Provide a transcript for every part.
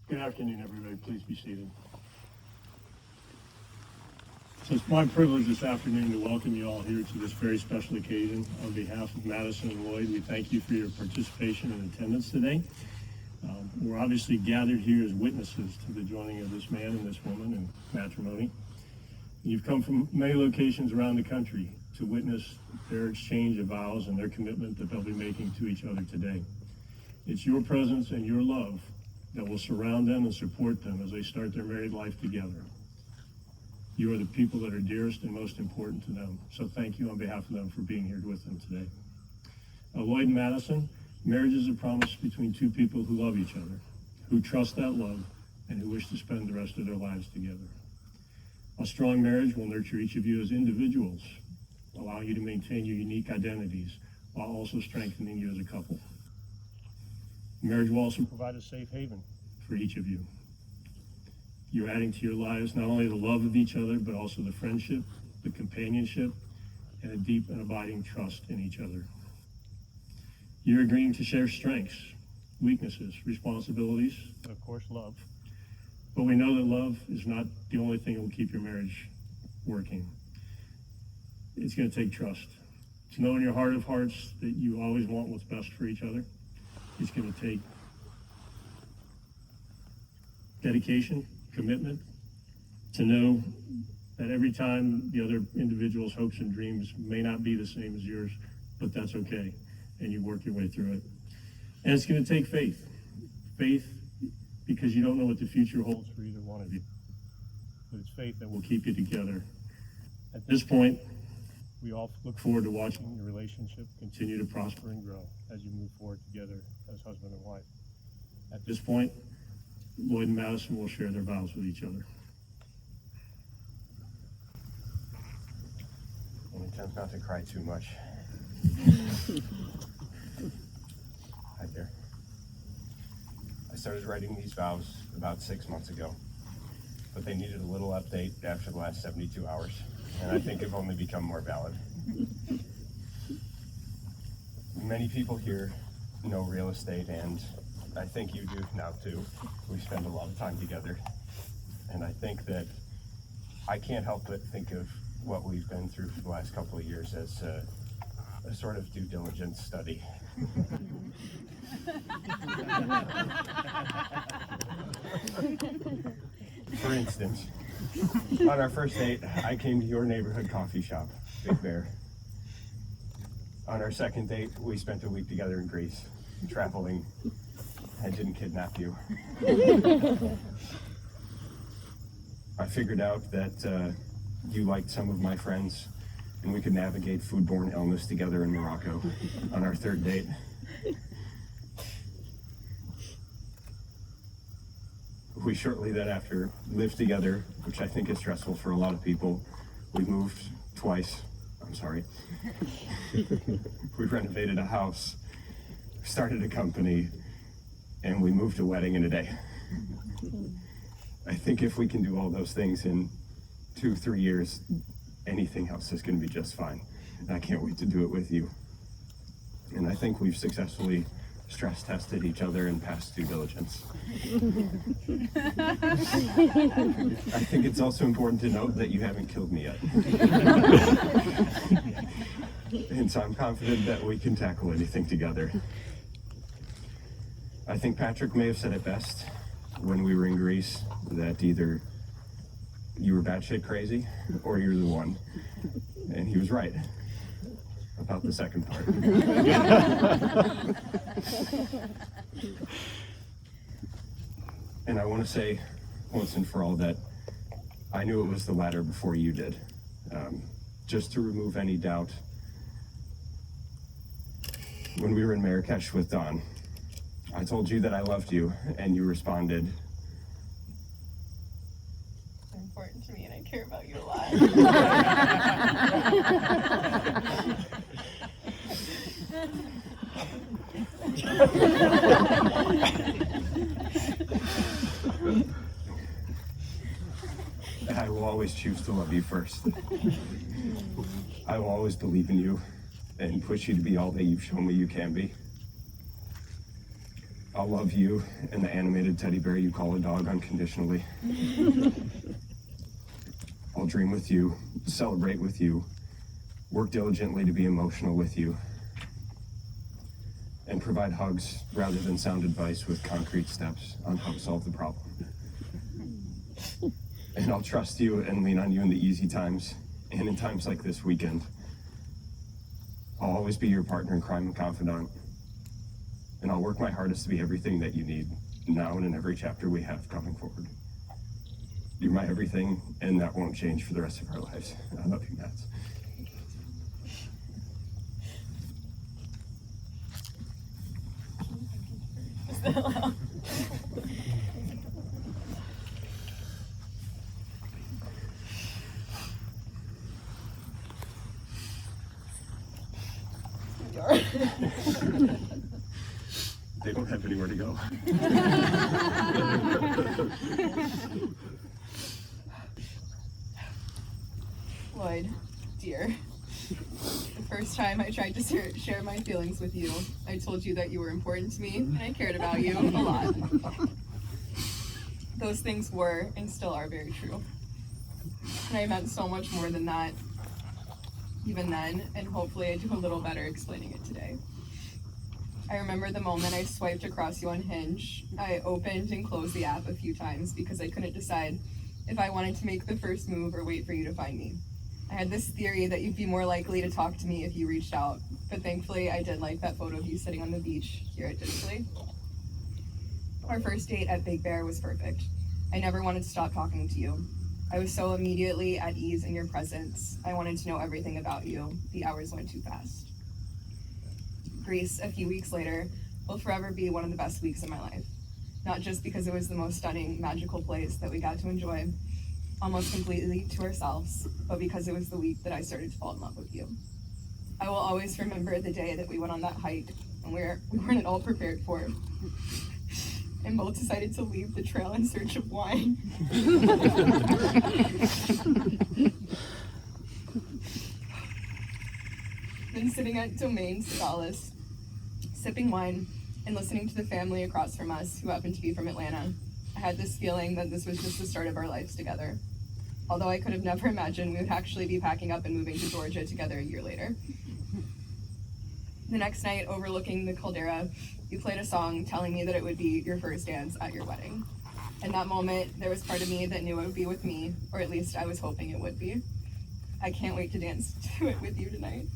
Good afternoon, everybody. Please be seated. So it's my privilege this afternoon to welcome you all here to this very special occasion. On behalf of Madison and Lloyd, we thank you for your participation and attendance today. We're obviously gathered here as witnesses to the joining of this man and this woman in matrimony. You've come from many locations around the country to witness their exchange of vows and their commitment that they'll be making to each other today. It's your presence and your love that will surround them and support them as they start their married life together. You are the people that are dearest and most important to them. So thank you on behalf of them for being here with them today. Lloyd and Madison, marriage is a promise between two people who love each other, who trust that love, and who wish to spend the rest of their lives together. A strong marriage will nurture each of you as individuals, allowing you to maintain your unique identities while also strengthening you as a couple. Marriage will also provide a safe haven for each of you. You're adding to your lives not only the love of each other, but also the friendship, the companionship, and a deep and abiding trust in each other. You're agreeing to share strengths, weaknesses, responsibilities, and of course, love. But we know that love is not the only thing that will keep your marriage working. It's going to take trust. To know in your heart of hearts that you always want what's best for each other. It's going to take dedication, commitment, to know that every time the other individual's hopes and dreams may not be the same as yours, but that's okay, and you work your way through it. And it's going to take faith. Faith because you don't know what the future holds for either one of you. But it's faith that will keep you together. At this point, we all look forward to watching your relationship continue to prosper and grow as you move forward together as husband and wife. At this point, Lloyd and Madison will share their vows with each other. Only attempt not to cry too much. Hi there. I started writing these vows about 6 months ago, but they needed a little update after the last 72 hours, and I think have only become more valid. Many people here know real estate, and I think you do now too. We spend a lot of time together, and I think that I can't help but think of what we've been through for the last couple of years as a sort of due diligence study. For instance, on our first date, I came to your neighborhood coffee shop, Big Bear. On our second date, we spent a week together in Greece, traveling. I didn't kidnap you. I figured out that you liked some of my friends, and we could navigate foodborne illness together in Morocco. On our third date, we shortly thereafter lived together, which I think is stressful for a lot of people. We moved twice. I'm sorry. We renovated a house, started a company, and we moved a wedding in a day. I think if we can do all those things in 2-3 years, anything else is going to be just fine. And I can't wait to do it with you. And I think we've successfully stress tested each other and passed due diligence. I think it's also important to note that you haven't killed me yet. And so I'm confident that we can tackle anything together. I think Patrick may have said it best when we were in Greece, that either you were batshit crazy or you're the one. And he was right about the second part. And I want to say once and for all that I knew it was the latter before you did. Just to remove any doubt, when we were in Marrakesh with Dawn, I told you that I loved you, and you responded, "You're important to me and I care about you a lot." I will always choose to love you first. I will always believe in you and push you to be all that you've shown me you can be. I'll love you and the animated teddy bear you call a dog unconditionally. I'll dream with you, celebrate with you, work diligently to be emotional with you, and provide hugs rather than sound advice with concrete steps on how to solve the problem. And I'll trust you and lean on you in the easy times and in times like this weekend. I'll always be your partner in crime and confidant. And I'll work my hardest to be everything that you need now and in every chapter we have coming forward. You're my everything, and that won't change for the rest of our lives. I love you, Matt. They don't have anywhere to go. Lloyd, dear, the first time I tried to share my feelings with you, I told you that you were important to me and I cared about you a lot. Those things were and still are very true. And I meant so much more than that, even then, and hopefully I do a little better explaining it today. I remember the moment I swiped across you on Hinge. I opened and closed the app a few times because I couldn't decide if I wanted to make the first move or wait for you to find me. I had this theory that you'd be more likely to talk to me if you reached out, but thankfully I did like that photo of you sitting on the beach here at Disney. Our first date at Big Bear was perfect. I never wanted to stop talking to you. I was so immediately at ease in your presence. I wanted to know everything about you. The hours went too fast. Greece, a few weeks later, will forever be one of the best weeks of my life. Not just because it was the most stunning, magical place that we got to enjoy almost completely to ourselves, but because it was the week that I started to fall in love with you. I will always remember the day that we went on that hike and we weren't at all prepared for it. And both decided to leave the trail in search of wine. Then sitting at Domaine Sodales, sipping wine and listening to the family across from us who happened to be from Atlanta, I had this feeling that this was just the start of our lives together. Although I could have never imagined we would actually be packing up and moving to Georgia together a year later. The next night, overlooking the caldera, you played a song telling me that it would be your first dance at your wedding. In that moment, there was part of me that knew it would be with me, or at least I was hoping it would be. I can't wait to dance to it with you tonight.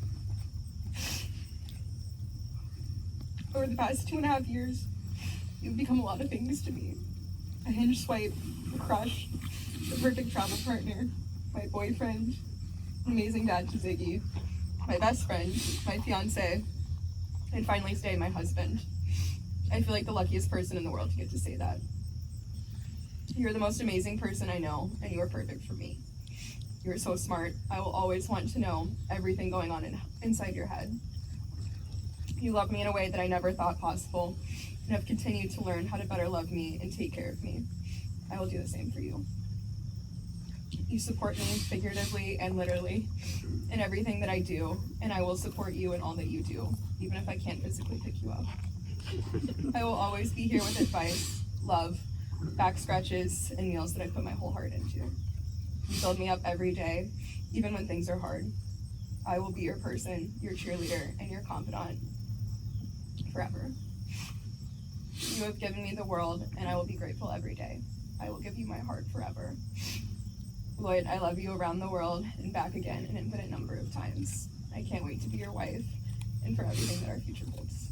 Over the past 2.5 years, you've become a lot of things to me. A Hinge swipe, a crush, the perfect travel partner, my boyfriend, an amazing dad to Ziggy, my best friend, my fiance, and finally today, my husband. I feel like the luckiest person in the world to get to say that. You're the most amazing person I know, and you are perfect for me. You are so smart. I will always want to know everything going on inside your head. You love me in a way that I never thought possible, and have continued to learn how to better love me and take care of me. I will do the same for you. You support me figuratively and literally in everything that I do, and I will support you in all that you do, even if I can't physically pick you up. I will always be here with advice, love, back scratches, and meals that I put my whole heart into. You build me up every day, even when things are hard. I will be your person, your cheerleader, and your confidant forever. You have given me the world, and I will be grateful every day. I will give you my heart forever. Lloyd, I love you around the world and back again an infinite number of times. I can't wait to be your wife and for everything that our future holds.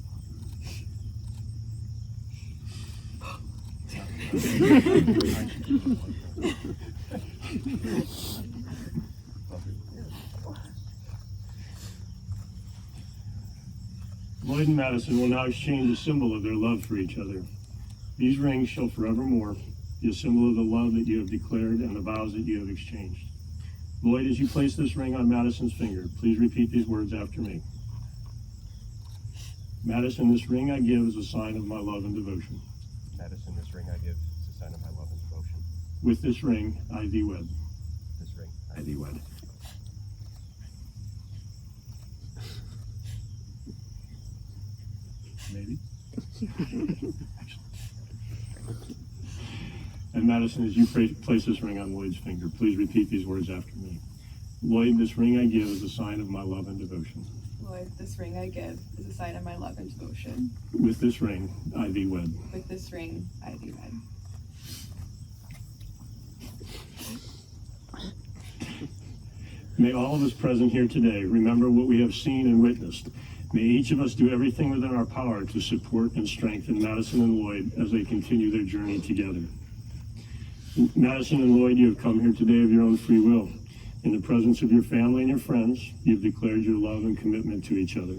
Lloyd and Madison will now exchange a symbol of their love for each other. These rings shall forevermore be a symbol of the love that you have declared and the vows that you have exchanged. Lloyd, as you place this ring on Madison's finger, please repeat these words after me. Madison, this ring I give as a sign of my love and devotion. Madison, this ring I give is a sign of my love and devotion. With this ring, I thee wed. This ring I thee wed. Maybe. And Madison, as you place this ring on Lloyd's finger, please repeat these words after me. Lloyd, this ring I give is a sign of my love and devotion. Lloyd, this ring I give is a sign of my love and devotion. With this ring, I thee wed. With this ring, I thee wed. May all of us present here today remember what we have seen and witnessed. May each of us do everything within our power to support and strengthen Madison and Lloyd as they continue their journey together. Madison and Lloyd, you have come here today of your own free will. In the presence of your family and your friends, you have declared your love and commitment to each other.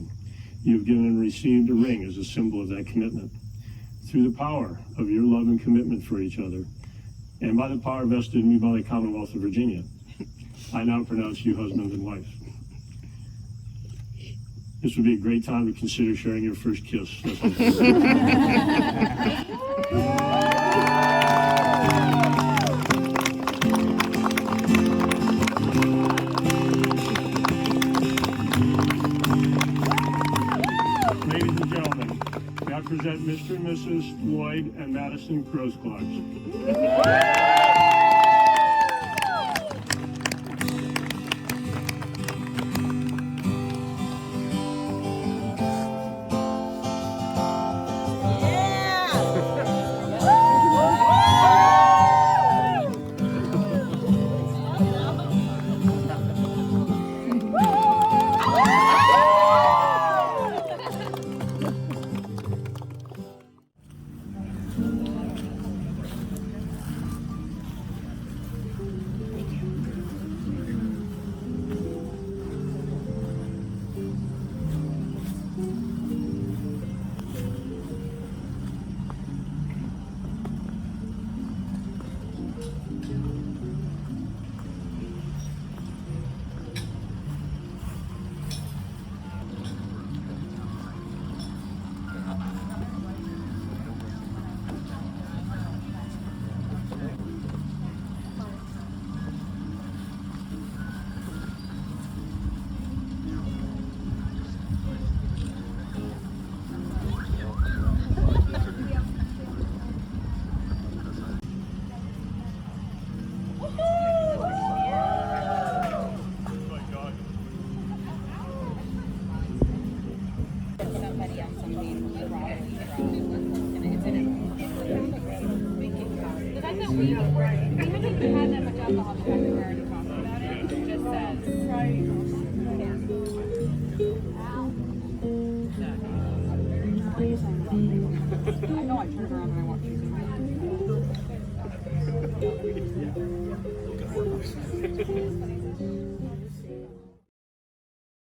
You have given and received a ring as a symbol of that commitment. Through the power of your love and commitment for each other, and by the power vested in me by the Commonwealth of Virginia, I now pronounce you husband and wife. This would be a great time to consider sharing your first kiss. Ladies and gentlemen, may I present Mr. and Mrs. Lloyd and Madison Grossklogs. I know I turned around and I walked through.